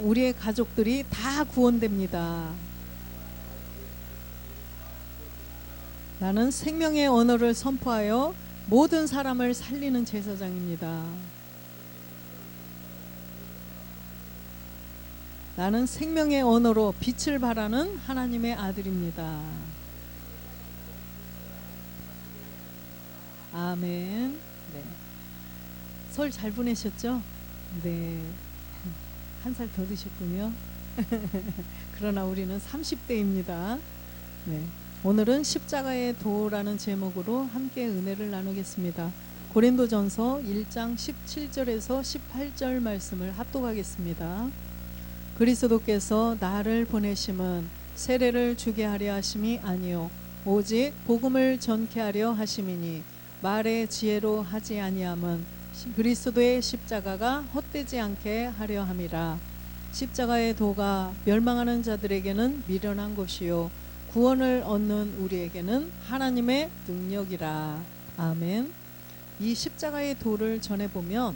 우리의 가족들이 다 구원됩니다. 나는 생명의 언어를 선포하여 모든 사람을 살리는 제사장입니다. 나는 생명의 언어로 빛을 발하는 하나님의 아들입니다. 아멘. 네. 설 잘 보내셨죠? 네. 한 살 더 드셨군요. 그러나 우리는 30대입니다. 네. 오늘은 십자가의 도라는 제목으로 함께 은혜를 나누겠습니다. 고린도전서 1장 17절에서 18절 말씀을 합독하겠습니다. 그리스도께서 나를 보내심은 세례를 주게 하려 하심이 아니요 오직 복음을 전케 하려 하심이니 말의 지혜로 하지 아니함은 그리스도의 십자가가 헛되지 않게 하려 함이라. 십자가의 도가 멸망하는 자들에게는 미련한 것이요 구원을 얻는 우리에게는 하나님의 능력이라. 아멘. 이 십자가의 도를 전해보면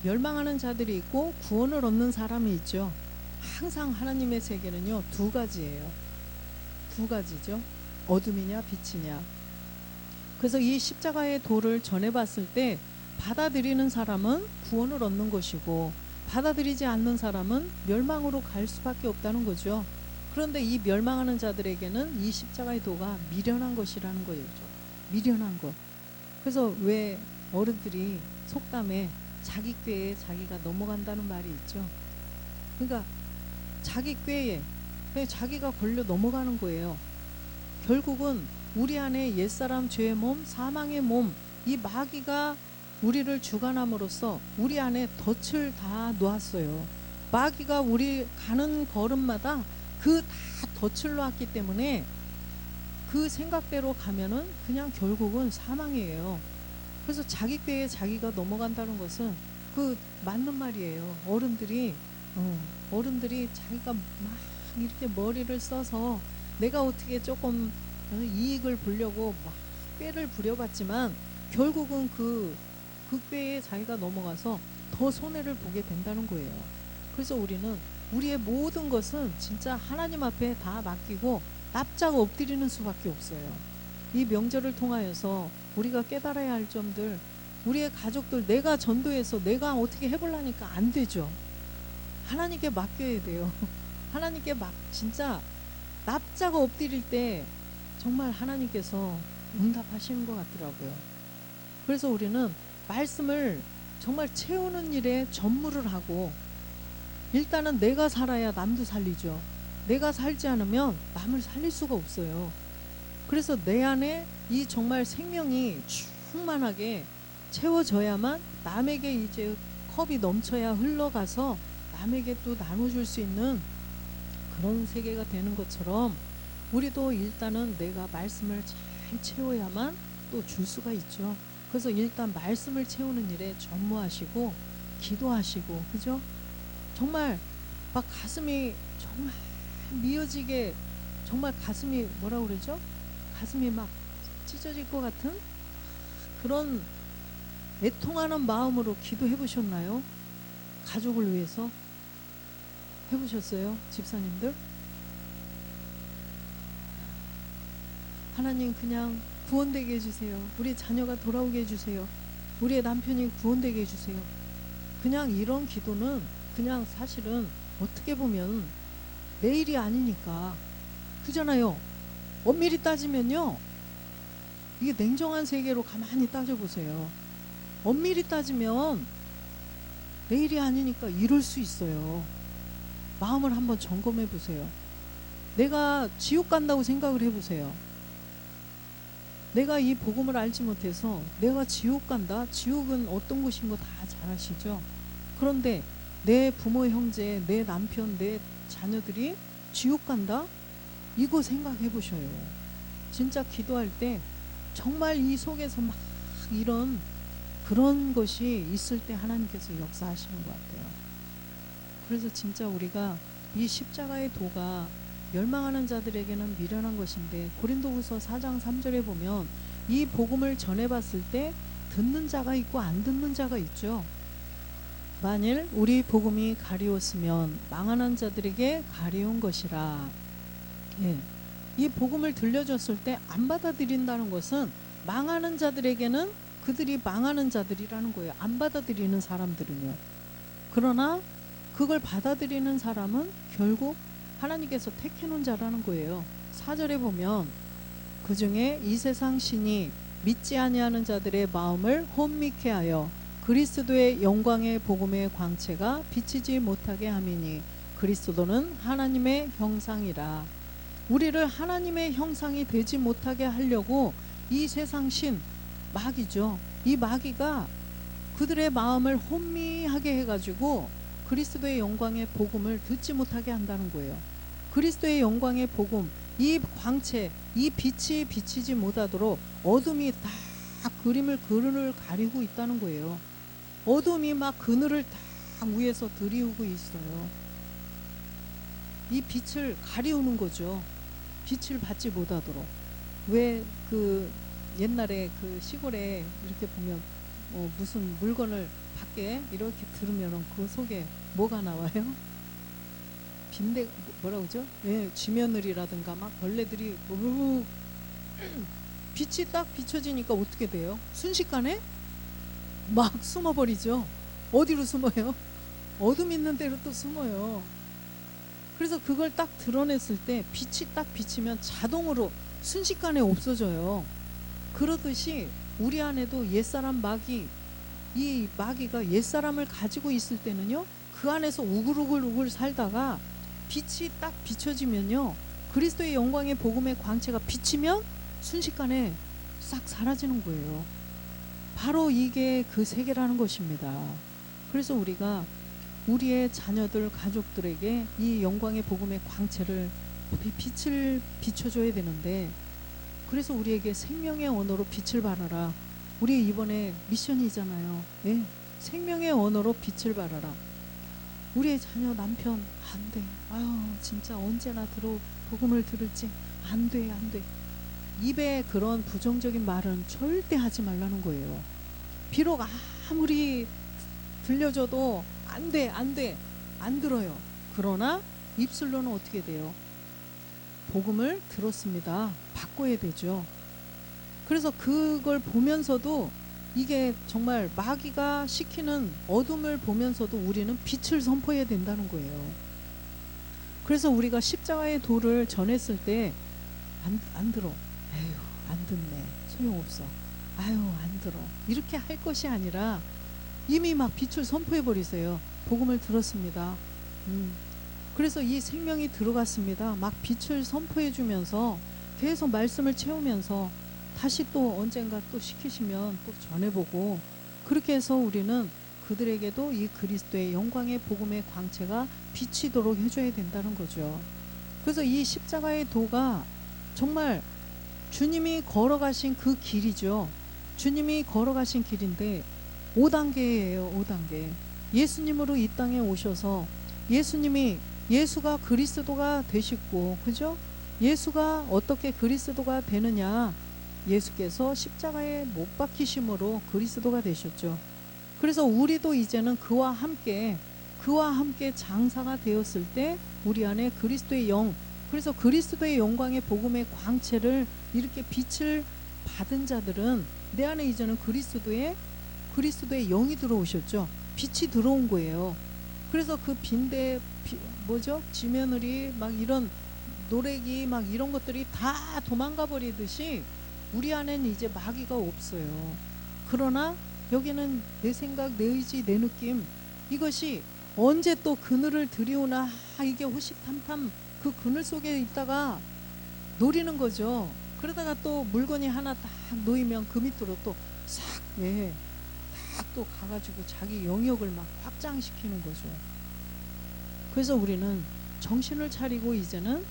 멸망하는 자들이 있고 구원을 얻는 사람이 있죠. 항상 하나님의 세계는요 두 가지예요. 두 가지죠. 어둠이냐 빛이냐. 그래서 이 십자가의 도를 전해봤을 때 받아들이는 사람은 구원을 얻는 것이고 받아들이지 않는 사람은 멸망으로 갈 수밖에 없다는 거죠. 그런데 이 멸망하는 자들에게는 이 십자가의 도가 미련한 것이라는 거죠. 미련한 것. 그래서 왜 어른들이 속담에 자기 꾀에 자기가 넘어간다는 말이 있죠. 그러니까 자기 꾀에 자기가 걸려 넘어가는 거예요. 결국은 우리 안에 옛사람 죄의 몸, 사망의 몸, 이 마귀가 우리를 주관함으로써 우리 안에 덫을 다 놓았어요. 마귀가 우리 가는 걸음마다 그 다 덫을 놓았기 때문에 그 생각대로 가면은 그냥 결국은 사망이에요. 그래서 자기 꾀에 자기가 넘어간다는 것은 그 맞는 말이에요. 어른들이 자기가 막 이렇게 머리를 써서 내가 어떻게 조금 이익을 보려고 막 꾀를 부려봤지만 결국은 그 꾀에 자기가 넘어가서 더 손해를 보게 된다는 거예요. 그래서 우리는 우리의 모든 것은 진짜 하나님 앞에 다 맡기고 납작 엎드리는 수밖에 없어요. 이 명절을 통하여서 우리가 깨달아야 할 점들, 우리의 가족들, 내가 전도해서 내가 어떻게 해보려니까 안 되죠. 하나님께 맡겨야 돼요. 하나님께 진짜 납작 엎드릴 때 정말 하나님께서 응답하시는 것 같더라고요. 그래서 우리는 말씀을 정말 채우는 일에 전무를 하고 일단은 내가 살아야 남도 살리죠. 내가 살지 않으면 남을 살릴 수가 없어요. 그래서 내 안에 이 정말 생명이 충만하게 채워져야만 남에게 이제 컵이 넘쳐야 흘러가서 남에게 또 나눠줄 수 있는 그런 세계가 되는 것처럼 우리도 일단은 내가 말씀을 잘 채워야만 또 줄 수가 있죠. 그래서 일단 말씀을 채우는 일에 전무하시고 기도하시고, 그죠? 정말 막 가슴이 정말 미어지게, 정말 가슴이 뭐라 그러죠? 가슴이 막 찢어질 것 같은 그런 애통하는 마음으로 기도해 보셨나요? 가족을 위해서 해보셨어요? 집사님들? 하나님 그냥 구원되게 해주세요. 우리 자녀가 돌아오게 해주세요. 우리의 남편이 구원되게 해주세요. 그냥 이런 기도는 그냥 사실은 어떻게 보면 내일이 아니니까 그잖아요. 엄밀히 따지면요, 이게 냉정한 세계로 가만히 따져보세요. 엄밀히 따지면 내일이 아니니까 이럴 수 있어요. 마음을 한번 점검해 보세요. 내가 지옥 간다고 생각을 해보세요. 내가 이 복음을 알지 못해서 내가 지옥 간다? 지옥은 어떤 곳인 거 다 잘 아시죠? 그런데 내 부모, 형제, 내 남편, 내 자녀들이 지옥 간다? 이거 생각해 보셔요. 진짜 기도할 때 정말 이 속에서 막 이런 그런 것이 있을 때 하나님께서 역사하시는 것 같아요. 그래서 진짜 우리가 이 십자가의 도가 멸망하는 자들에게는 미련한 것인데, 고린도후서 4장 3절에 보면 이 복음을 전해봤을 때 듣는 자가 있고 안 듣는 자가 있죠. 만일 우리 복음이 가리웠으면 망하는 자들에게 가리운 것이라. 예. 이 복음을 들려줬을 때 안 받아들인다는 것은 망하는 자들에게는 그들이 망하는 자들이라는 거예요. 안 받아들이는 사람들은요. 그러나 그걸 받아들이는 사람은 결국 하나님께서 택해놓은 자라는 거예요. 4절에 보면 그 중에 이 세상 신이 믿지 아니하는 자들의 마음을 혼미케 하여 그리스도의 영광의 복음의 광채가 비치지 못하게 함이니 그리스도는 하나님의 형상이라. 우리를 하나님의 형상이 되지 못하게 하려고 이 세상 신, 마귀죠. 이 마귀가 그들의 마음을 혼미하게 해가지고 그리스도의 영광의 복음을 듣지 못하게 한다는 거예요. 그리스도의 영광의 복음, 이 광채, 이 빛이 비치지 못하도록 어둠이 다 그늘을 가리고 있다는 거예요. 어둠이 막 그늘을 다 위에서 들이우고 있어요. 이 빛을 가리우는 거죠. 빛을 받지 못하도록. 왜 그 옛날에 그 시골에 이렇게 보면 무슨 물건을 밖에 이렇게 들으면 그 속에 뭐가 나와요? 빈대 뭐라 그러죠? 예, 쥐며느리라든가 막 벌레들이 빛이 딱 비춰지니까 어떻게 돼요? 순식간에 막 숨어버리죠. 어디로 숨어요? 어둠 있는 데로 또 숨어요. 그래서 그걸 딱 드러냈을 때 빛이 딱 비치면 자동으로 순식간에 없어져요. 그러듯이 우리 안에도 옛사람 마귀, 이 마귀가 옛사람을 가지고 있을 때는요, 그 안에서 우글우글 살다가 빛이 딱 비춰지면요, 그리스도의 영광의 복음의 광채가 비치면 순식간에 싹 사라지는 거예요. 바로 이게 그 세계라는 것입니다. 그래서 우리가 우리의 자녀들, 가족들에게 이 영광의 복음의 광채를, 빛을 비춰줘야 되는데, 그래서 우리에게 생명의 언어로 빛을 발하라. 우리 이번에 미션이잖아요. 예? 생명의 언어로 빛을 발하라. 우리의 자녀, 남편 안 돼. 아유 진짜 언제나 복음을 들을지 안 돼, 안 돼. 입에 그런 부정적인 말은 절대 하지 말라는 거예요. 비록 아무리 들려줘도 안 돼, 안 돼, 안 들어요. 그러나 입술로는 어떻게 돼요? 복음을 들었습니다. 바꿔야 되죠. 그래서 그걸 보면서도 이게 정말 마귀가 시키는 어둠을 보면서도 우리는 빛을 선포해야 된다는 거예요. 그래서 우리가 십자가의 도를 전했을 때 안 들어. 에휴, 안 듣네. 소용없어. 아유, 안 들어. 이렇게 할 것이 아니라 이미 막 빛을 선포해 버리세요. 복음을 들었습니다. 그래서 이 생명이 들어갔습니다. 막 빛을 선포해 주면서 계속 말씀을 채우면서 다시 또 언젠가 또 시키시면 또 전해보고, 그렇게 해서 우리는 그들에게도 이 그리스도의 영광의 복음의 광채가 비치도록 해줘야 된다는 거죠. 그래서 이 십자가의 도가 정말 주님이 걸어가신 그 길이죠. 주님이 걸어가신 길인데 5단계예요. 5단계. 예수님으로 이 땅에 오셔서 예수가 그리스도가 되시고, 그죠? 예수가 어떻게 그리스도가 되느냐? 예수께서 십자가에 못 박히심으로 그리스도가 되셨죠. 그래서 우리도 이제는 그와 함께 장사가 되었을 때 우리 안에 그리스도의 영, 그래서 그리스도의 영광의 복음의 광채를 이렇게 빛을 받은 자들은 내 안에 이제는 그리스도의 영이 들어오셨죠. 빛이 들어온 거예요. 그래서 그 쥐며느리 막 이런 노래기 막 이런 것들이 다 도망가 버리듯이 우리 안에는 이제 마귀가 없어요. 그러나 여기는 내 생각, 내 의지, 내 느낌, 이것이 언제 또 그늘을 들이우나, 이게 호시탐탐 그 그늘 속에 있다가 노리는 거죠. 그러다가 또 물건이 하나 딱 놓이면 그 밑으로 또 싹, 딱 또 가가지고 자기 영역을 막 확장시키는 거죠. 그래서 우리는 정신을 차리고 이제는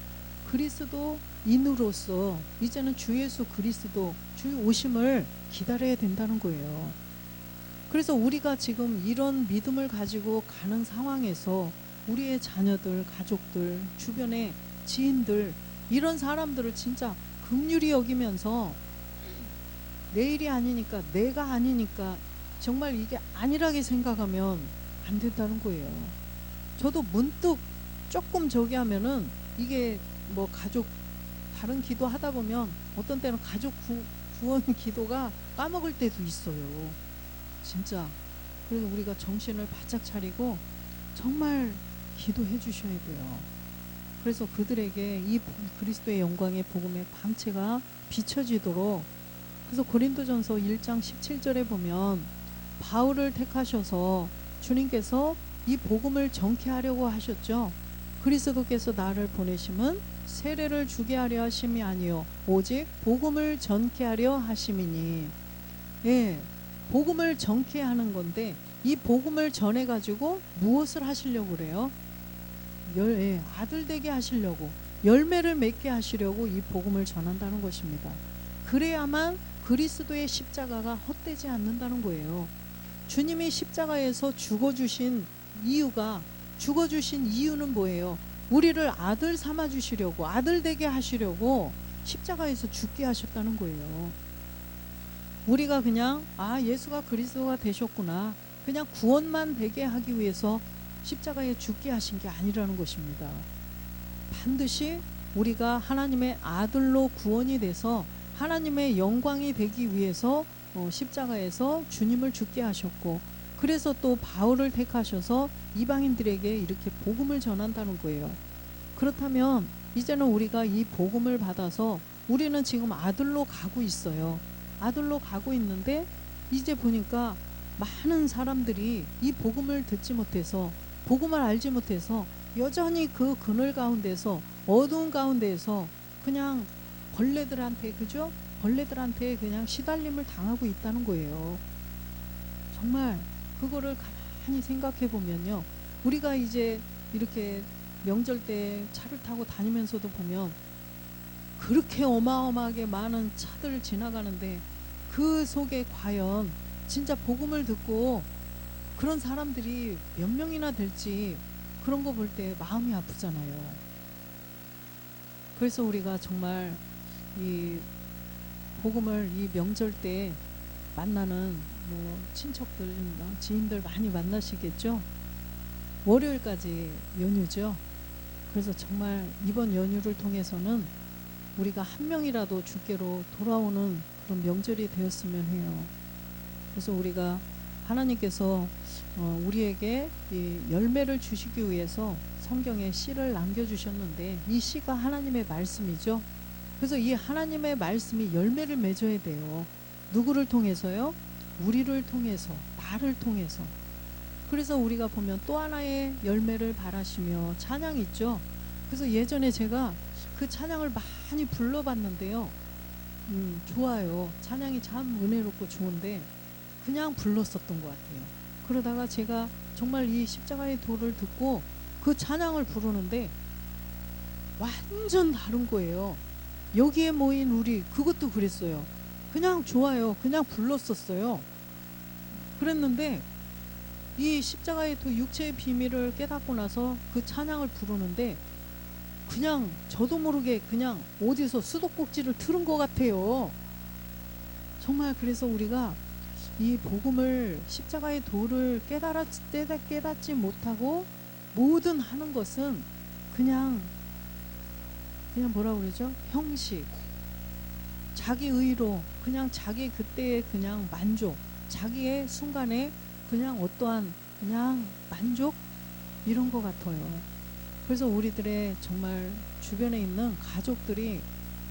그리스도인으로서 이제는 주 예수 그리스도 주의 오심을 기다려야 된다는 거예요. 그래서 우리가 지금 이런 믿음을 가지고 가는 상황에서 우리의 자녀들, 가족들, 주변의 지인들, 이런 사람들을 진짜 긍휼히 여기면서 내일이 아니니까, 내가 아니니까, 정말 이게 안일하게 생각하면 안 된다는 거예요. 저도 문득 조금 저기 하면은 이게 뭐 가족 다른 기도 하다 보면 어떤 때는 가족 구원 기도가 까먹을 때도 있어요. 진짜. 그래서 우리가 정신을 바짝 차리고 정말 기도해 주셔야 돼요. 그래서 그들에게 이 그리스도의 영광의 복음의 광채가 비춰지도록, 그래서 고린도전서 1장 17절에 보면 바울을 택하셔서 주님께서 이 복음을 전케 하려고 하셨죠. 그리스도께서 나를 보내심은 세례를 주게 하려 하심이 아니요 오직 복음을 전케 하려 하심이니. 예, 복음을 전케 하는 건데 이 복음을 전해 가지고 무엇을 하시려고 그래요? 아들 되게 하시려고, 열매를 맺게 하시려고 이 복음을 전한다는 것입니다. 그래야만 그리스도의 십자가가 헛되지 않는다는 거예요. 주님이 십자가에서 죽어주신 이유는 뭐예요? 우리를 아들 삼아 주시려고, 아들 되게 하시려고 십자가에서 죽게 하셨다는 거예요. 우리가 그냥 예수가 그리스도가 되셨구나, 그냥 구원만 되게 하기 위해서 십자가에 죽게 하신 게 아니라는 것입니다. 반드시 우리가 하나님의 아들로 구원이 돼서 하나님의 영광이 되기 위해서 십자가에서 주님을 죽게 하셨고, 그래서 또 바울을 택하셔서 이방인들에게 이렇게 복음을 전한다는 거예요. 그렇다면 이제는 우리가 이 복음을 받아서 우리는 지금 아들로 가고 있어요. 아들로 가고 있는데 이제 보니까 많은 사람들이 이 복음을 듣지 못해서, 복음을 알지 못해서 여전히 그 그늘 가운데서, 어두운 가운데에서 그냥 벌레들한테, 그죠? 벌레들한테 그냥 시달림을 당하고 있다는 거예요. 정말 그거를 가만히 생각해 보면요, 우리가 이제 이렇게 명절 때 차를 타고 다니면서도 보면 그렇게 어마어마하게 많은 차들 지나가는데 그 속에 과연 진짜 복음을 듣고 그런 사람들이 몇 명이나 될지, 그런 거 볼 때 마음이 아프잖아요. 그래서 우리가 정말 이 복음을 이 명절 때 만나는 친척들, 지인들 많이 만나시겠죠. 월요일까지 연휴죠. 그래서 정말 이번 연휴를 통해서는 우리가 한 명이라도 주께로 돌아오는 그런 명절이 되었으면 해요. 그래서 우리가 하나님께서 우리에게 이 열매를 주시기 위해서 성경에 씨를 남겨주셨는데, 이 씨가 하나님의 말씀이죠. 그래서 이 하나님의 말씀이 열매를 맺어야 돼요. 누구를 통해서요? 우리를 통해서, 나를 통해서. 그래서 우리가 보면 또 하나의 열매를 바라시며 찬양 있죠. 그래서 예전에 제가 그 찬양을 많이 불러봤는데요, 좋아요. 찬양이 참 은혜롭고 좋은데 그냥 불렀었던 것 같아요. 그러다가 제가 정말 이 십자가의 도를 듣고 그 찬양을 부르는데 완전 다른 거예요. 여기에 모인 우리, 그것도 그랬어요. 그냥 좋아요. 그냥 불렀었어요. 그랬는데 이 십자가의 도, 육체의 비밀을 깨닫고 나서 그 찬양을 부르는데 그냥 저도 모르게 그냥 어디서 수도꼭지를 틀은 것 같아요. 정말. 그래서 우리가 이 복음을, 십자가의 도를 깨닫지 못하고 모든 하는 것은 그냥 뭐라 그러죠? 형식, 자기 의로, 그냥 자기 그때의 그냥 만족, 자기의 순간에 그냥 어떠한 그냥 만족, 이런 것 같아요. 그래서 우리들의 정말 주변에 있는 가족들이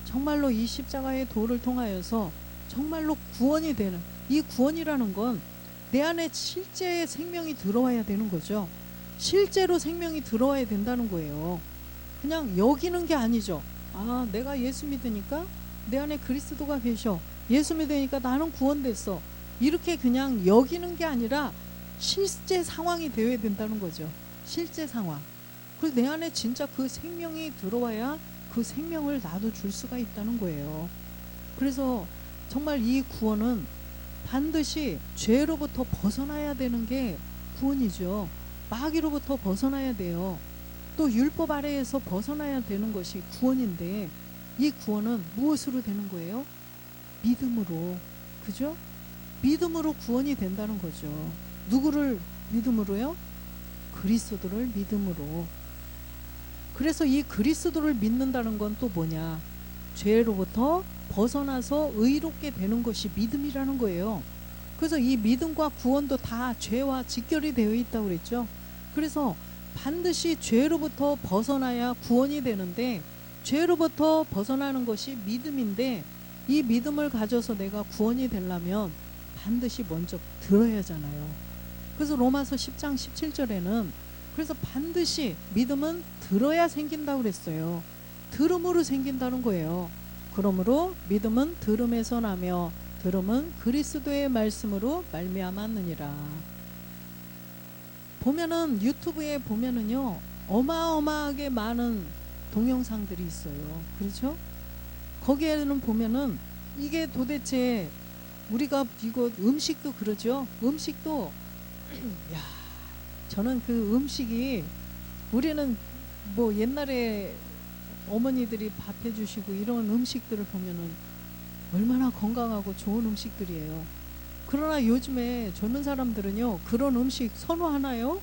정말로 이 십자가의 도를 통하여서 정말로 구원이 되는, 이 구원이라는 건 내 안에 실제의 생명이 들어와야 되는 거죠. 실제로 생명이 들어와야 된다는 거예요. 그냥 여기는 게 아니죠. 내가 예수 믿으니까 내 안에 그리스도가 계셔, 예수 믿으니까 나는 구원됐어, 이렇게 그냥 여기는 게 아니라 실제 상황이 되어야 된다는 거죠. 실제 상황. 그래서 내 안에 진짜 그 생명이 들어와야 그 생명을 나도 줄 수가 있다는 거예요. 그래서 정말 이 구원은 반드시 죄로부터 벗어나야 되는 게 구원이죠. 마귀로부터 벗어나야 돼요. 또 율법 아래에서 벗어나야 되는 것이 구원인데, 이 구원은 무엇으로 되는 거예요? 믿음으로. 그죠? 믿음으로 구원이 된다는 거죠. 누구를 믿음으로요? 그리스도를 믿음으로. 그래서 이 그리스도를 믿는다는 건 또 뭐냐? 죄로부터 벗어나서 의롭게 되는 것이 믿음이라는 거예요. 그래서 이 믿음과 구원도 다 죄와 직결이 되어 있다고 그랬죠. 그래서 반드시 죄로부터 벗어나야 구원이 되는데, 죄로부터 벗어나는 것이 믿음인데, 이 믿음을 가져서 내가 구원이 되려면 반드시 먼저 들어야 하잖아요. 그래서 로마서 10장 17절에는 그래서 반드시 믿음은 들어야 생긴다고 그랬어요. 들음으로 생긴다는 거예요. 그러므로 믿음은 들음에서 나며 들음은 그리스도의 말씀으로 말미암았느니라. 보면은 유튜브에 보면은요, 어마어마하게 많은 동영상들이 있어요. 그렇죠? 거기에는 보면은 이게 도대체 우리가 이거 음식도 그러죠. 음식도 야, 저는 그 음식이, 우리는 뭐 옛날에 어머니들이 밥 해주시고 이런 음식들을 보면은 얼마나 건강하고 좋은 음식들이에요. 그러나 요즘에 젊은 사람들은요, 그런 음식 선호하나요?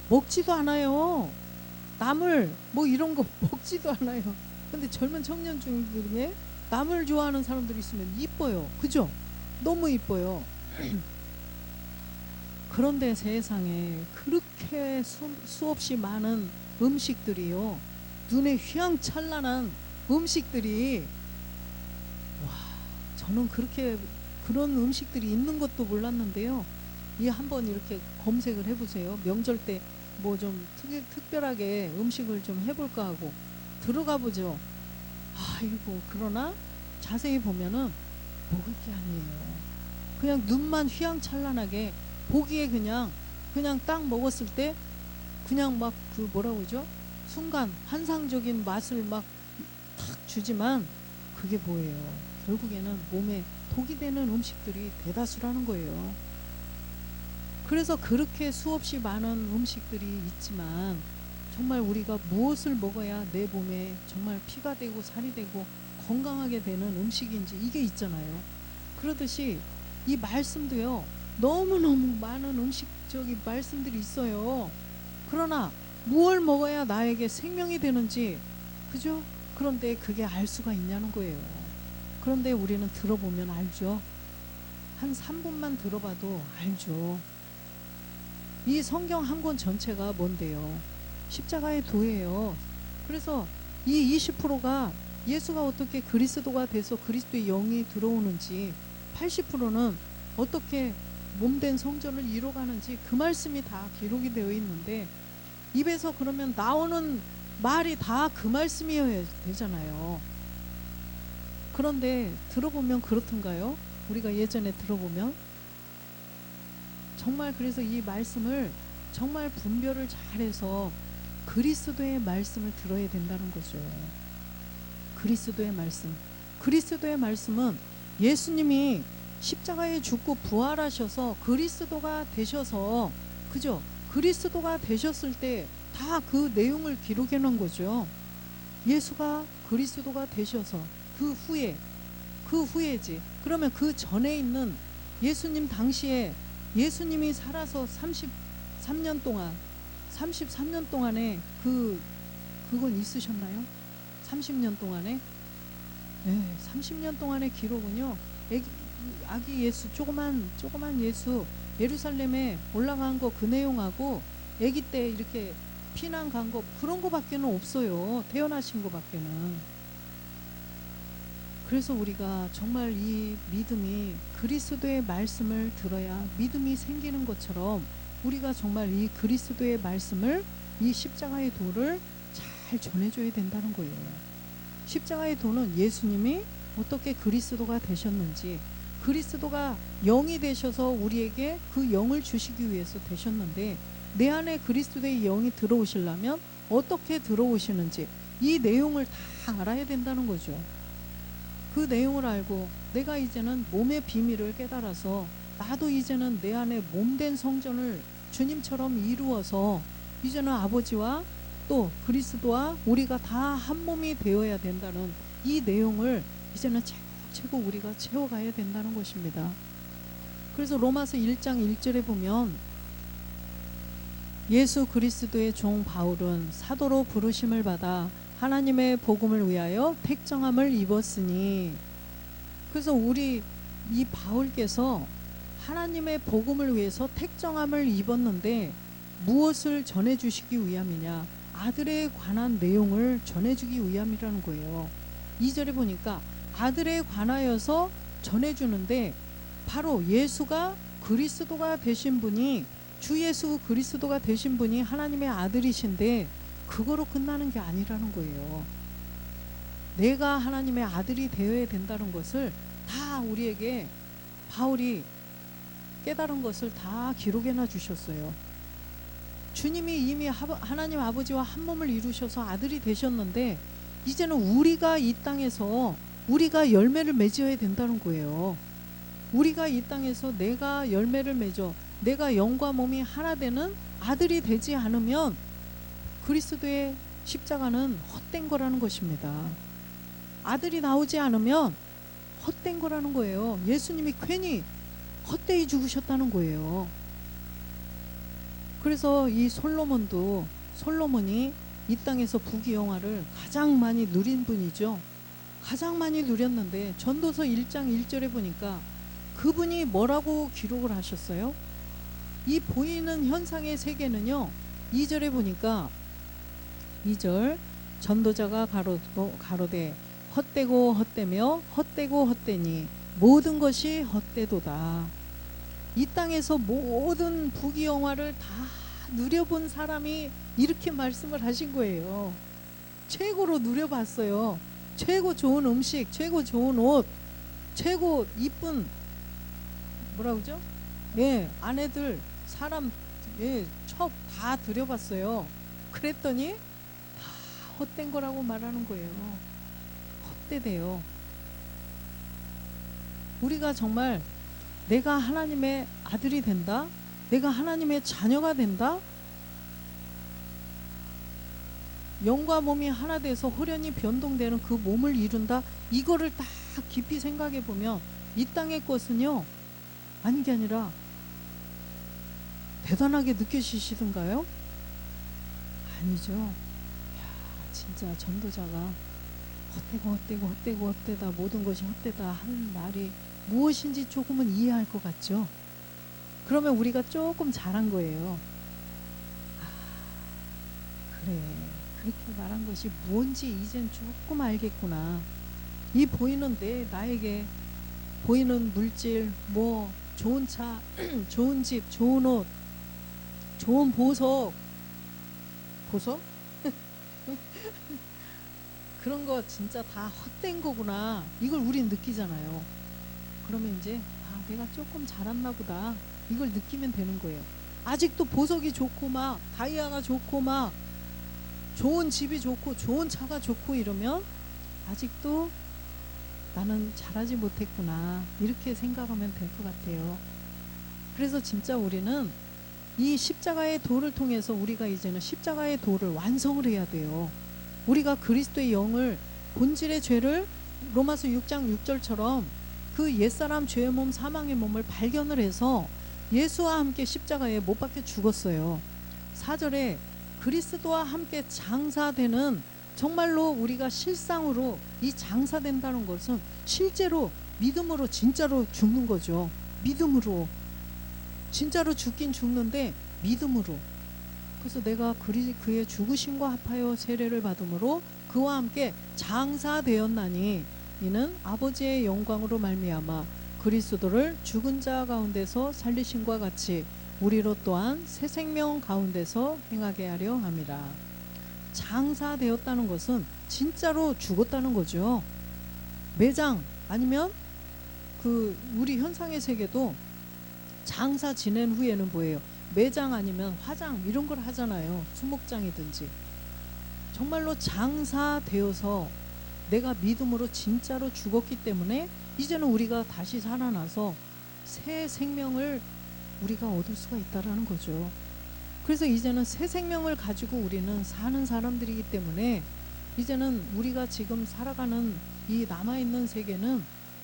먹지도 않아요. 나물 뭐 이런 거 먹지도 않아요. 근데 젊은 청년 중에 나물 좋아하는 사람들이 있으면 이뻐요. 그죠? 너무 이뻐요. 그런데 세상에 그렇게 수없이 많은 음식들이요, 눈에 휘황찬란한 음식들이, 와, 저는 그렇게 그런 음식들이 있는 것도 몰랐는데요. 이 한번 이렇게 검색을 해보세요. 명절 때 뭐 좀 특별하게 음식을 좀 해볼까 하고 들어가 보죠. 아이고, 그러나 자세히 보면은 먹을 게 아니에요. 그냥 눈만 휘황찬란하게 보기에 그냥 딱 먹었을 때 그냥 막 그 뭐라고 그러죠? 순간 환상적인 맛을 막 탁 주지만 그게 뭐예요? 결국에는 몸에 독이 되는 음식들이 대다수라는 거예요. 그래서 그렇게 수없이 많은 음식들이 있지만 정말 우리가 무엇을 먹어야 내 몸에 정말 피가 되고 살이 되고 건강하게 되는 음식인지 이게 있잖아요. 그러듯이 이 말씀도요, 너무너무 많은 음식적인 말씀들이 있어요. 그러나 무엇을 먹어야 나에게 생명이 되는지, 그죠? 그런데 그게 알 수가 있냐는 거예요. 그런데 우리는 들어보면 알죠. 한 3분만 들어봐도 알죠. 이 성경 한 권 전체가 뭔데요? 십자가의 도예요. 그래서 이 20%가 예수가 어떻게 그리스도가 돼서 그리스도의 영이 들어오는지, 80%는 어떻게 몸된 성전을 이뤄가는지 그 말씀이 다 기록이 되어 있는데, 입에서 그러면 나오는 말이 다 그 말씀이어야 되잖아요. 그런데 들어보면 그렇던가요? 우리가 예전에 들어보면 정말, 그래서 이 말씀을 정말 분별을 잘해서 그리스도의 말씀을 들어야 된다는 거죠. 그리스도의 말씀. 그리스도의 말씀은 예수님이 십자가에 죽고 부활하셔서 그리스도가 되셔서, 그죠? 그리스도가 되셨을 때 다 그 내용을 기록해 놓은 거죠. 예수가 그리스도가 되셔서 그 후에지. 그러면 그 전에 있는 예수님 당시에 예수님이 살아서 33년 동안에 그건 있으셨나요? 30년 동안에? 네, 30년 동안의 기록은요, 아기 예수, 조그만 예수, 예루살렘에 올라간 거 그 내용하고 아기 때 이렇게 피난 간 거, 그런 거밖에는 없어요. 태어나신 거밖에는. 그래서 우리가 정말 이 믿음이 그리스도의 말씀을 들어야 믿음이 생기는 것처럼, 우리가 정말 이 그리스도의 말씀을, 이 십자가의 도를 잘 전해줘야 된다는 거예요. 십자가의 도는 예수님이 어떻게 그리스도가 되셨는지, 그리스도가 영이 되셔서 우리에게 그 영을 주시기 위해서 되셨는데, 내 안에 그리스도의 영이 들어오시려면 어떻게 들어오시는지 이 내용을 다 알아야 된다는 거죠. 그 내용을 알고 내가 이제는 몸의 비밀을 깨달아서 나도 이제는 내 안에 몸된 성전을 주님처럼 이루어서 이제는 아버지와 또 그리스도와 우리가 다 한 몸이 되어야 된다는 이 내용을 이제는 차곡차곡 우리가 채워가야 된다는 것입니다. 그래서 로마서 1장 1절에 보면 예수 그리스도의 종 바울은 사도로 부르심을 받아 하나님의 복음을 위하여 택정함을 입었으니, 그래서 우리 이 바울께서 하나님의 복음을 위해서 택정함을 입었는데 무엇을 전해주시기 위함이냐? 아들에 관한 내용을 전해주기 위함이라는 거예요. 2절에 보니까 아들에 관하여서 전해주는데 바로 예수가 그리스도가 되신 분이, 주 예수 그리스도가 되신 분이 하나님의 아들이신데 그거로 끝나는 게 아니라는 거예요. 내가 하나님의 아들이 되어야 된다는 것을 다 우리에게 바울이 깨달은 것을 다 기록해놔 주셨어요. 주님이 이미 하나님 아버지와 한 몸을 이루셔서 아들이 되셨는데 이제는 우리가 이 땅에서 우리가 열매를 맺어야 된다는 거예요. 우리가 이 땅에서 내가 열매를 맺어 내가 영과 몸이 하나 되는 아들이 되지 않으면 그리스도의 십자가는 헛된 거라는 것입니다. 아들이 나오지 않으면 헛된 거라는 거예요. 예수님이 괜히 헛되이 죽으셨다는 거예요. 그래서 이 솔로몬이 이 땅에서 부귀영화를 가장 많이 누린 분이죠. 가장 많이 누렸는데 전도서 1장 1절에 보니까 그분이 뭐라고 기록을 하셨어요? 이 보이는 현상의 세계는요, 2절에 보니까 2절 전도자가 가로되 헛되고 헛되며 헛되고 헛되니 모든 것이 헛되도다. 이 땅에서 모든 부귀영화를 다 누려본 사람이 이렇게 말씀을 하신 거예요. 최고로 누려봤어요. 최고 좋은 음식, 최고 좋은 옷, 최고 이쁜 뭐라고 그러죠? 예, 아내들, 사람, 예, 척 다 들여봤어요. 그랬더니 다 헛된 거라고 말하는 거예요. 헛되대요. 우리가 정말 내가 하나님의 아들이 된다, 내가 하나님의 자녀가 된다, 영과 몸이 하나 돼서 호련히 변동되는 그 몸을 이룬다, 이거를 딱 깊이 생각해 보면 이 땅의 것은요 아닌 게 아니라 대단하게 느껴지시던가요? 아니죠. 야, 진짜 전도자가 헛되고 헛되다, 모든 것이 헛되다 하는 말이 무엇인지 조금은 이해할 것 같죠. 그러면 우리가 조금 잘한 거예요. 아, 그래, 그렇게 말한 것이 뭔지 이젠 조금 알겠구나. 이 보이는 나에게 보이는 물질, 뭐 좋은 차, 좋은 집, 좋은 옷, 좋은 보석 그런 거 진짜 다 헛된 거구나, 이걸 우린 느끼잖아요. 그러면 이제 내가 조금 잘했나 보다, 이걸 느끼면 되는 거예요. 아직도 보석이 좋고 막 다이아가 좋고 막 좋은 집이 좋고 좋은 차가 좋고 이러면 아직도 나는 잘하지 못했구나, 이렇게 생각하면 될 것 같아요. 그래서 진짜 우리는 이 십자가의 도를 통해서 우리가 이제는 십자가의 도를 완성을 해야 돼요. 우리가 그리스도의 영을, 본질의 죄를 로마서 6장 6절처럼 그 옛사람 죄의 몸, 사망의 몸을 발견을 해서 예수와 함께 십자가에 못 박혀 죽었어요. 4절에 그리스도와 함께 장사되는, 정말로 우리가 실상으로 이 장사된다는 것은 실제로 믿음으로 진짜로 죽는 거죠. 믿음으로 진짜로 죽긴 죽는데 믿음으로. 그래서 내가 그의 죽으심과 합하여 세례를 받음으로 그와 함께 장사되었나니 이는 아버지의 영광으로 말미암아 그리스도를 죽은 자 가운데서 살리심과 같이 우리로 또한 새 생명 가운데서 행하게 하려 함이라. 장사되었다는 것은 진짜로 죽었다는 거죠. 매장 아니면 우리 현상의 세계도 장사 지낸 후에는 뭐예요? 매장 아니면 화장 이런 걸 하잖아요. 수목장이든지. 정말로 장사되어서 내가 믿음으로 진짜로 죽었기 때문에 이제는 우리가 다시 살아나서 새 생명을 우리가 얻을 수가 있다라는 거죠. 그래서 이제는 새 생명을 가지고 우리는 사는 사람들이기 때문에 이제는 우리가 지금 살아가는 이 남아있는 세계는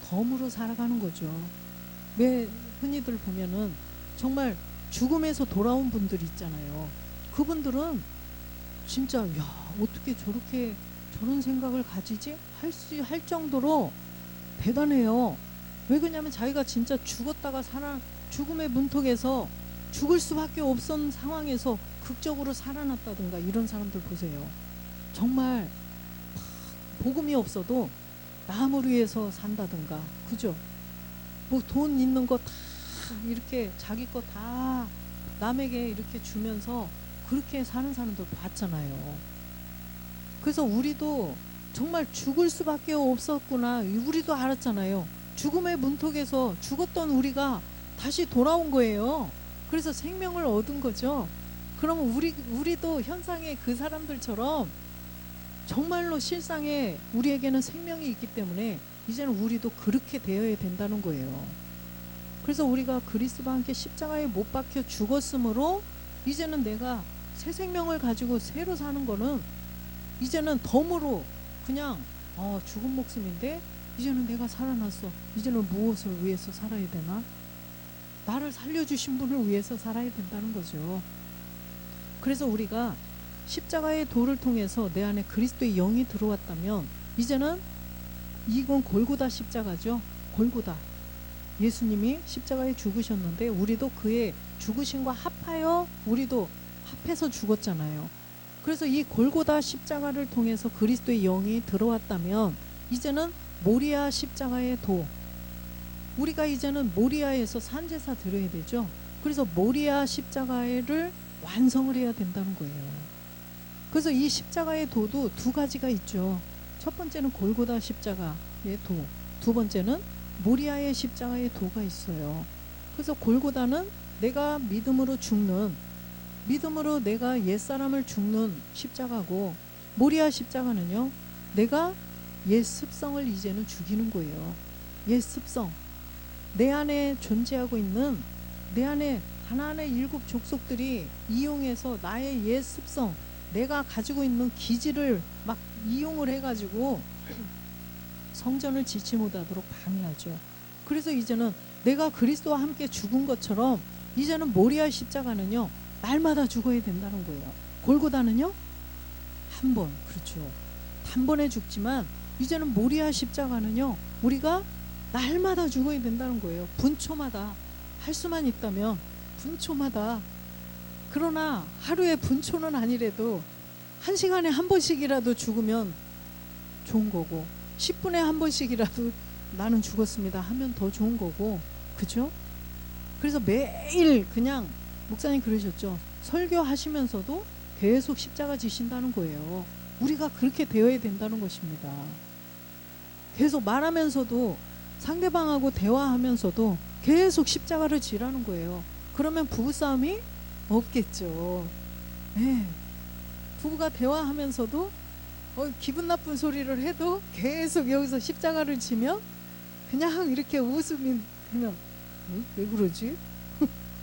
덤으로 살아가는 거죠. 왜 흔히들 보면은 정말 죽음에서 돌아온 분들 있잖아요. 그분들은 진짜 야 어떻게 저렇게 저런 생각을 가지지 할 정도로 대단해요. 왜 그러냐면 자기가 진짜 죽었다가 죽음의 문턱에서 죽을 수밖에 없던 상황에서 극적으로 살아났다든가 이런 사람들 보세요. 정말 복음이 없어도 남을 위해서 산다든가, 그죠? 뭐 돈 있는 거 다 이렇게 자기 거 다 남에게 이렇게 주면서 그렇게 사는 사람들 봤잖아요. 그래서 우리도 정말 죽을 수밖에 없었구나. 우리도 알았잖아요. 죽음의 문턱에서 죽었던 우리가 다시 돌아온 거예요. 그래서 생명을 얻은 거죠. 그러면 우리도 현상의 그 사람들처럼 정말로 실상에 우리에게는 생명이 있기 때문에 이제는 우리도 그렇게 되어야 된다는 거예요. 그래서 우리가 그리스도와 함께 십자가에 못 박혀 죽었으므로 이제는 내가 새 생명을 가지고 새로 사는 거는 이제는 덤으로 그냥 죽은 목숨인데 이제는 내가 살아났어. 이제는 무엇을 위해서 살아야 되나? 나를 살려주신 분을 위해서 살아야 된다는 거죠. 그래서 우리가 십자가의 도를 통해서 내 안에 그리스도의 영이 들어왔다면 이제는 이건 골고다 십자가죠. 골고다. 예수님이 십자가에 죽으셨는데 우리도 그의 죽으심과 합하여 우리도 합해서 죽었잖아요. 그래서 이 골고다 십자가를 통해서 그리스도의 영이 들어왔다면 이제는 모리아 십자가의 도, 우리가 이제는 모리아에서 산제사 드려야 되죠. 그래서 모리아 십자가를 완성을 해야 된다는 거예요. 그래서 이 십자가의 도도 두 가지가 있죠. 첫 번째는 골고다 십자가의 도, 두 번째는 모리아의 십자가의 도가 있어요. 그래서 골고다는 내가 믿음으로 죽는, 믿음으로 내가 옛사람을 죽는 십자가고, 모리아 십자가는요 내가 옛 습성을 이제는 죽이는 거예요. 옛 습성, 내 안에 존재하고 있는, 내 안에 하나님의 일곱 족속들이 이용해서 나의 옛 습성, 내가 가지고 있는 기질을 막 이용을 해가지고 성전을 지지 못하도록 방해하죠. 그래서 이제는 내가 그리스도와 함께 죽은 것처럼 이제는 모리아 십자가는요 날마다 죽어야 된다는 거예요. 골고다는요 한 번, 그렇죠, 단번에 죽지만 이제는 모리아 십자가는요 우리가 날마다 죽어야 된다는 거예요. 분초마다, 할 수만 있다면 분초마다. 그러나 하루에 분초는 아니래도 1시간에 한 번씩이라도 죽으면 좋은 거고, 10분에 한 번씩이라도 나는 죽었습니다 하면 더 좋은 거고, 그죠? 그래서 매일 그냥 목사님 그러셨죠. 설교하시면서도 계속 십자가 지신다는 거예요. 우리가 그렇게 되어야 된다는 것입니다. 계속 말하면서도, 상대방하고 대화하면서도 계속 십자가를 지라는 거예요. 그러면 부부싸움이 없겠죠. 네. 부부가 대화하면서도 기분 나쁜 소리를 해도 계속 여기서 십자가를 지면 그냥 이렇게 웃음이 들면 왜 그러지?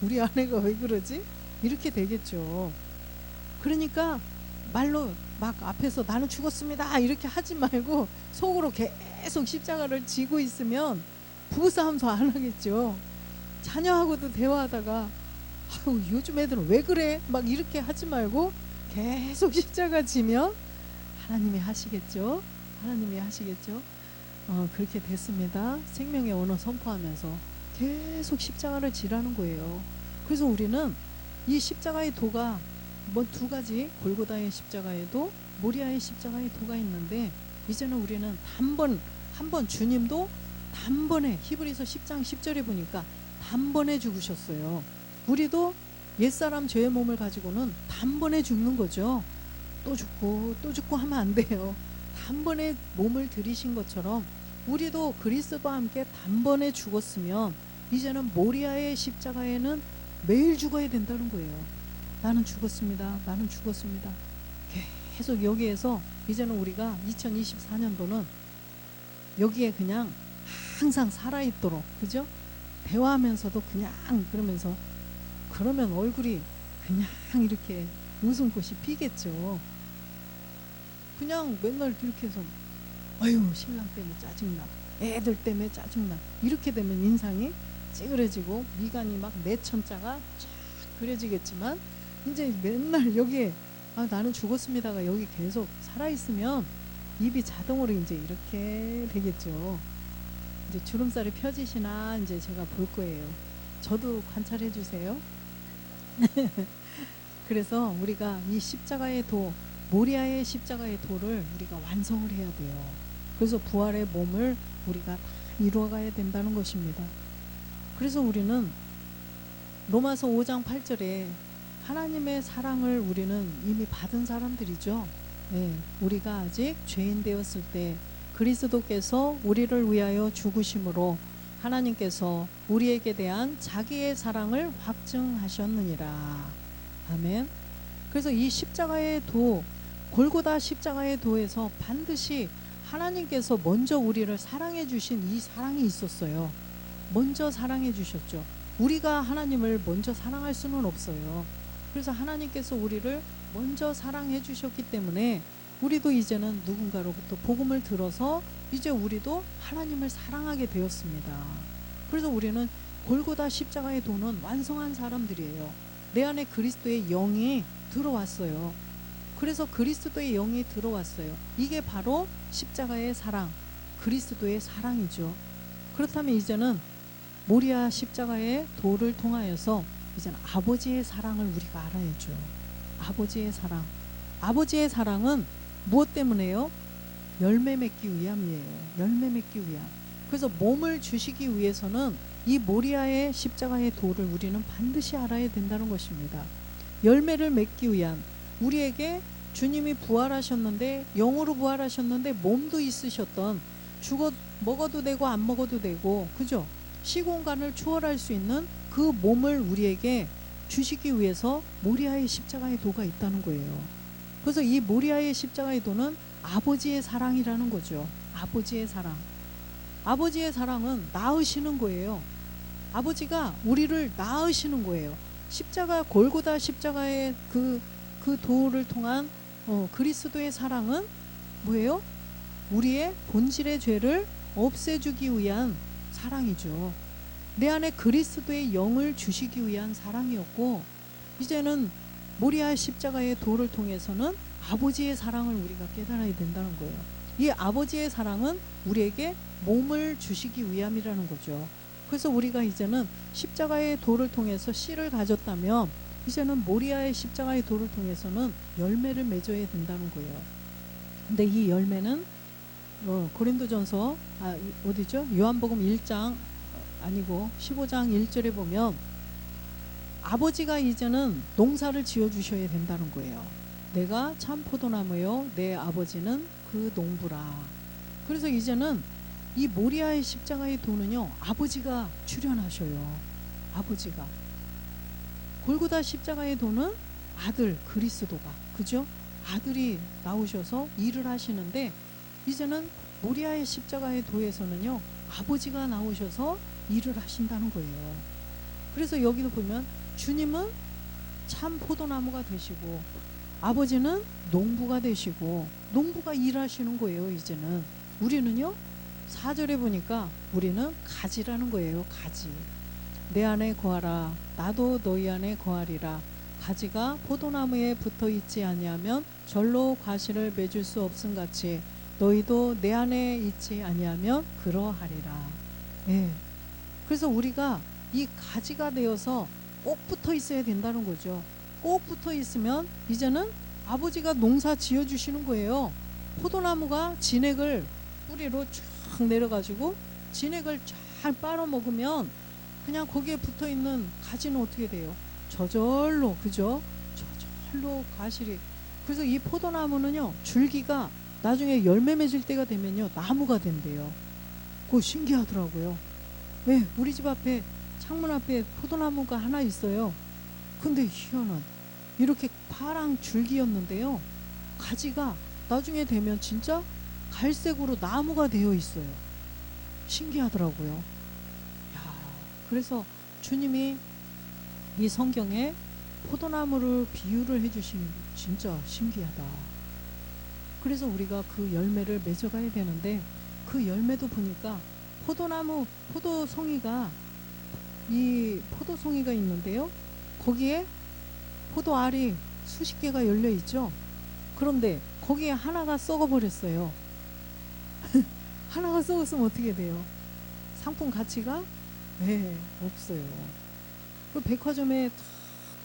우리 아내가 왜 그러지? 이렇게 되겠죠. 그러니까 말로 막 앞에서 나는 죽었습니다 이렇게 하지 말고 속으로 계속 십자가를 지고 있으면 부부싸움도 안 하겠죠. 자녀하고도 대화하다가 아유 요즘 애들은 왜 그래? 막 이렇게 하지 말고 계속 십자가 지면 하나님이 하시겠죠. 하나님이 하시겠죠. 그렇게 됐습니다. 생명의 언어 선포하면서 계속 십자가를 지라는 거예요. 그래서 우리는 이 십자가의 도가 뭐 두 가지, 골고다의 십자가의 도, 모리아의 십자가의 도가 있는데 이제는 우리는 한 번 주님도 단번에, 히브리서 10장 10절에 보니까 단번에 죽으셨어요. 우리도 옛사람 죄의 몸을 가지고는 단번에 죽는 거죠. 또 죽고 또 죽고 하면 안 돼요. 단번에 몸을 들이신 것처럼 우리도 그리스도와 함께 단번에 죽었으면 이제는 모리아의 십자가에는 매일 죽어야 된다는 거예요. 나는 죽었습니다. 나는 죽었습니다. 계속 여기에서 이제는 우리가 2024년도는 여기에 그냥 항상 살아있도록, 그죠? 대화하면서도 그냥 그러면서, 그러면 얼굴이 그냥 이렇게 웃음꽃이 피겠죠. 그냥 맨날 이렇게 해서 아유 신랑 때문에 짜증나, 애들 때문에 짜증나, 이렇게 되면 인상이 찌그러지고 미간이 막 내천자가 쫙 그려지겠지만 이제 맨날 여기에 나는 죽었습니다가 여기 계속 살아있으면 입이 자동으로 이제 이렇게 되겠죠. 이제 주름살이 펴지시나 이제 제가 볼 거예요. 저도 관찰해 주세요. 그래서 우리가 이 십자가의 도, 모리아의 십자가의 도를 우리가 완성을 해야 돼요. 그래서 부활의 몸을 우리가 다 이루어가야 된다는 것입니다. 그래서 우리는 로마서 5장 8절에 하나님의 사랑을 우리는 이미 받은 사람들이죠. 네, 우리가 아직 죄인 되었을 때 그리스도께서 우리를 위하여 죽으심으로 하나님께서 우리에게 대한 자기의 사랑을 확증하셨느니라. 아멘. 그래서 이 십자가의 도, 골고다 십자가의 도에서 반드시 하나님께서 먼저 우리를 사랑해 주신 이 사랑이 있었어요. 먼저 사랑해 주셨죠. 우리가 하나님을 먼저 사랑할 수는 없어요. 그래서 하나님께서 우리를 먼저 사랑해 주셨기 때문에 우리도 이제는 누군가로부터 복음을 들어서 이제 우리도 하나님을 사랑하게 되었습니다. 그래서 우리는 골고다 십자가의 도는 완성한 사람들이에요. 내 안에 그리스도의 영이 들어왔어요. 그래서 그리스도의 영이 들어왔어요. 이게 바로 십자가의 사랑, 그리스도의 사랑이죠. 그렇다면 이제는 모리아 십자가의 도를 통하여서 이제는 아버지의 사랑을 우리가 알아야죠. 아버지의 사랑. 아버지의 사랑은 무엇 때문에요? 열매 맺기 위함이에요. 열매 맺기 위함. 그래서 몸을 주시기 위해서는 이 모리아의 십자가의 도를 우리는 반드시 알아야 된다는 것입니다. 열매를 맺기 위한, 우리에게 주님이 부활하셨는데, 영으로 부활하셨는데 몸도 있으셨던, 먹어도 되고 안 먹어도 되고, 그죠? 시공간을 초월할 수 있는 그 몸을 우리에게 주시기 위해서 모리아의 십자가의 도가 있다는 거예요. 그래서 이 모리아의 십자가의 도는 아버지의 사랑이라는 거죠. 아버지의 사랑. 아버지의 사랑은 낳으시는 거예요. 아버지가 우리를 낳으시는 거예요. 십자가, 골고다 십자가의 그 도를 통한 그리스도의 사랑은 뭐예요? 우리의 본질의 죄를 없애주기 위한 사랑이죠. 내 안에 그리스도의 영을 주시기 위한 사랑이었고, 이제는 모리아 십자가의 도를 통해서는 아버지의 사랑을 우리가 깨달아야 된다는 거예요. 이 아버지의 사랑은 우리에게 몸을 주시기 위함이라는 거죠. 그래서 우리가 이제는 십자가의 도를 통해서 씨를 가졌다면 이제는 모리아의 십자가의 도를 통해서는 열매를 맺어야 된다는 거예요. 근데 이 열매는 고린도전서 어디죠? 요한복음 1장 아니고 15장 1절에 보면 아버지가 이제는 농사를 지어 주셔야 된다는 거예요. 내가 참 포도나무요 내 아버지는 그 농부라. 그래서 이제는 이 모리아의 십자가의 도는요, 아버지가 출연하셔요. 아버지가. 골고다 십자가의 도는 아들 그리스도가, 그죠? 아들이 나오셔서 일을 하시는데, 이제는 모리아의 십자가의 도에서는요, 아버지가 나오셔서 일을 하신다는 거예요. 그래서 여기도 보면 주님은 참 포도나무가 되시고 아버지는 농부가 되시고 농부가 일하시는 거예요. 이제는 우리는요, 4절에 보니까 우리는 가지라는 거예요. 가지. 내 안에 거하라 나도 너희 안에 거하리라. 가지가 포도나무에 붙어 있지 아니하면 절로 과실을 맺을 수 없음 같이 너희도 내 안에 있지 아니하면 그러하리라. 예. 그래서 우리가 이 가지가 되어서 꼭 붙어 있어야 된다는 거죠. 꼭 붙어 있으면 이제는 아버지가 농사 지어 주시는 거예요. 포도나무가 진액을 뿌리로 쫙 내려가지고 진액을 쫙 빨아먹으면 그냥 거기에 붙어 있는 가지는 어떻게 돼요? 저절로, 그죠? 저절로 과실이. 그래서 이 포도나무는요, 줄기가 나중에 열매 맺을 때가 되면요, 나무가 된대요. 그거 신기하더라고요. 왜? 우리 집 앞에 창문 앞에 포도나무가 하나 있어요. 근데 희한한 이렇게 파랑 줄기였는데요, 가지가 나중에 되면 진짜 갈색으로 나무가 되어 있어요. 신기하더라고요. 야, 그래서 주님이 이 성경에 포도나무를 비유를 해주신 진짜 신기하다. 그래서 우리가 그 열매를 맺어가야 되는데, 그 열매도 보니까 포도나무, 포도송이가 있는데요, 거기에 포도 알이 수십 개가 열려 있죠. 그런데 거기에 하나가 썩어 버렸어요. 하나가 썩었으면 어떻게 돼요? 상품 가치가 없어요. 그 백화점에 탁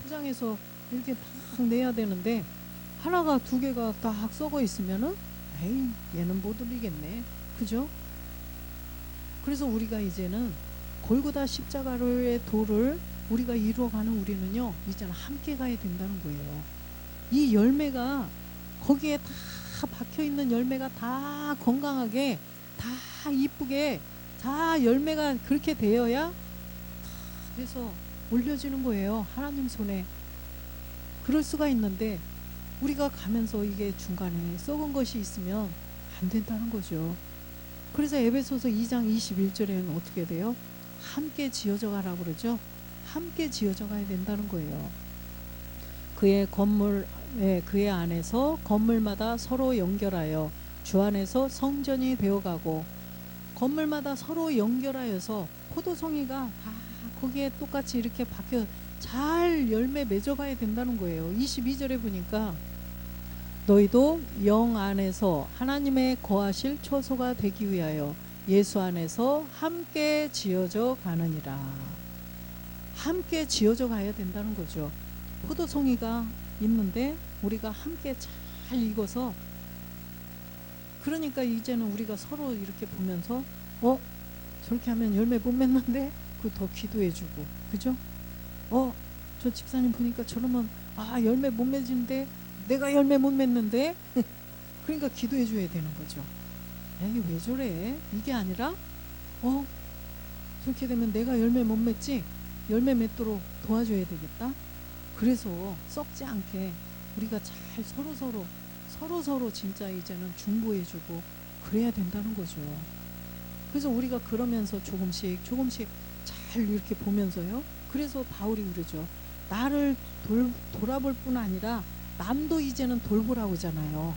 포장해서 이렇게 딱 내야 되는데 하나가 두 개가 딱 썩어 있으면은 에이 얘는 못 올리겠네. 그죠? 그래서 우리가 이제는 골고다 십자가의 도를 우리가 이루어가는 우리는요 이제는 함께 가야 된다는 거예요. 이 열매가 거기에 다 박혀있는 열매가 다 건강하게 다 이쁘게 다 열매가 그렇게 되어야 다 돼서 올려지는 거예요. 하나님 손에. 그럴 수가 있는데 우리가 가면서 이게 중간에 썩은 것이 있으면 안 된다는 거죠. 그래서 에베소서 2장 21절에는 어떻게 돼요? 함께 지어져 가라고 그러죠. 함께 지어져 가야 된다는 거예요. 그의 안에서 건물마다 서로 연결하여 주 안에서 성전이 되어가고, 건물마다 서로 연결하여서 포도송이가 다 거기에 똑같이 이렇게 박혀 잘 열매 맺어가야 된다는 거예요. 22절에 보니까 너희도 영 안에서 하나님의 거하실 처소가 되기 위하여 예수 안에서 함께 지어져 가느니라. 함께 지어져 가야 된다는 거죠. 포도송이가 있는데 우리가 함께 잘 익어서, 그러니까 이제는 우리가 서로 이렇게 보면서 저렇게 하면 열매 못 맺는데 그 더 기도해주고, 그죠? 저 집사님 보니까 저러면 열매 못 맺는데 내가 열매 못 맺는데 그러니까 기도해줘야 되는 거죠. 에이 왜 저래? 이게 아니라 저렇게 되면 내가 열매 못 맺지? 열매 맺도록 도와줘야 되겠다. 그래서 썩지 않게 우리가 잘 서로 진짜 이제는 중보해주고 그래야 된다는 거죠. 그래서 우리가 그러면서 조금씩 잘 이렇게 보면서요. 그래서 바울이 그러죠. 나를 돌아볼 뿐 아니라 남도 이제는 돌보라고 하잖아요.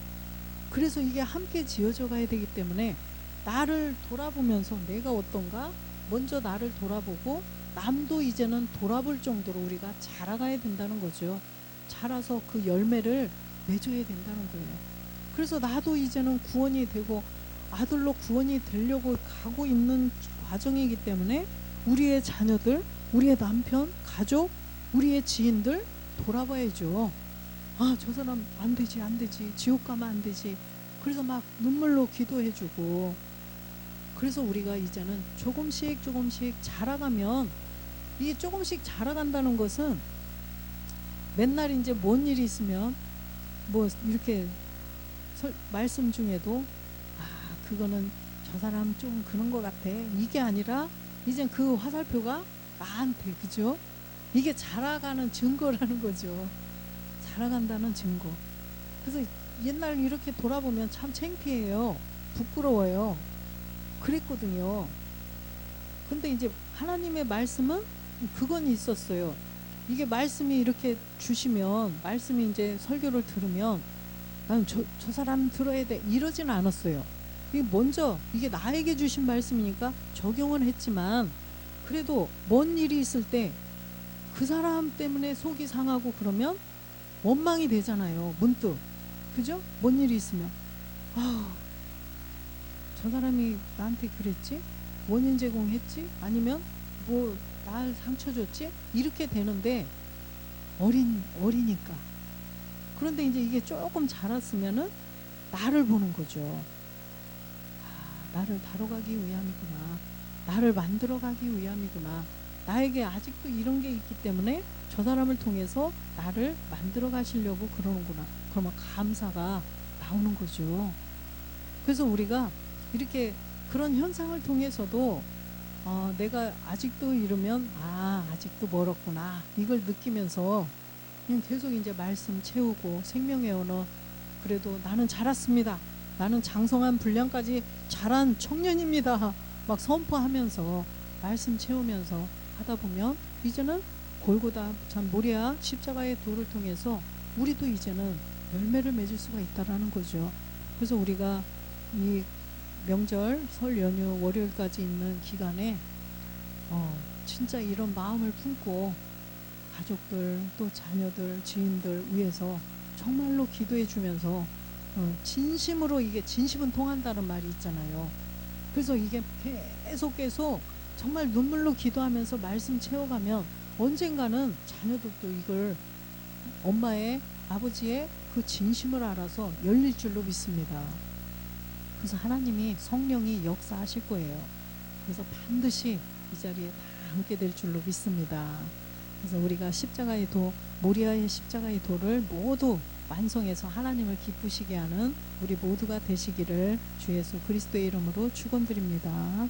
그래서 이게 함께 지어져 가야 되기 때문에 나를 돌아보면서 내가 어떤가 먼저 나를 돌아보고 남도 이제는 돌아볼 정도로 우리가 자라가야 된다는 거죠. 자라서 그 열매를 맺어야 된다는 거예요. 그래서 나도 이제는 구원이 되고 아들로 구원이 되려고 가고 있는 과정이기 때문에 우리의 자녀들, 우리의 남편, 가족, 우리의 지인들 돌아봐야죠. 저 사람 안 되지 지옥 가면 안 되지. 그래서 막 눈물로 기도해주고, 그래서 우리가 이제는 조금씩 자라가면, 이게 조금씩 자라간다는 것은 맨날 이제 뭔 일이 있으면 뭐 이렇게 말씀 중에도 그거는 저 사람 좀 그런 것 같아, 이게 아니라 이제 그 화살표가 나한테, 그죠? 이게 자라가는 증거라는 거죠. 자라간다는 증거. 그래서 옛날 이렇게 돌아보면 참 창피해요. 부끄러워요. 그랬거든요. 근데 이제 하나님의 말씀은 그건 있었어요. 이게 말씀이 이렇게 주시면, 말씀이 이제 설교를 들으면 나는 저 사람 들어야 돼 이러지는 않았어요. 이게 먼저 이게 나에게 주신 말씀이니까 적용은 했지만, 그래도 뭔 일이 있을 때 그 사람 때문에 속이 상하고 그러면 원망이 되잖아요. 문득. 그죠? 뭔 일이 있으면 저 사람이 나한테 그랬지? 원인 제공했지? 아니면 뭐 날 상처 줬지? 이렇게 되는데 어리니까. 그런데 이제 이게 조금 자랐으면은 나를 보는 거죠. 나를 다뤄가기 위함이구나. 나를 만들어가기 위함이구나. 나에게 아직도 이런 게 있기 때문에 저 사람을 통해서 나를 만들어 가시려고 그러는구나. 그러면 감사가 나오는 거죠. 그래서 우리가 이렇게 그런 현상을 통해서도 내가 아직도 이러면 아직도 멀었구나, 이걸 느끼면서 그냥 계속 이제 말씀 채우고, 생명의 언어, 그래도 나는 자랐습니다, 나는 장성한 분량까지 자란 청년입니다, 막 선포하면서 말씀 채우면서 하다 보면 이제는 골고다 참 모리아 십자가의 도를 통해서 우리도 이제는 열매를 맺을 수가 있다라는 거죠. 그래서 우리가 이 명절 설 연휴 월요일까지 있는 기간에 진짜 이런 마음을 품고 가족들 또 자녀들 지인들 위해서 정말로 기도해 주면서 진심으로, 이게 진심은 통한다는 말이 있잖아요. 그래서 이게 계속 정말 눈물로 기도하면서 말씀 채워가면 언젠가는 자녀들도 이걸 엄마의 아버지의 그 진심을 알아서 열릴 줄로 믿습니다. 그래서 하나님이 성령이 역사하실 거예요. 그래서 반드시 이 자리에 다 함께 될 줄로 믿습니다. 그래서 우리가 십자가의 도, 모리아의 십자가의 도를 모두 완성해서 하나님을 기쁘시게 하는 우리 모두가 되시기를 주 예수 그리스도의 이름으로 축원드립니다.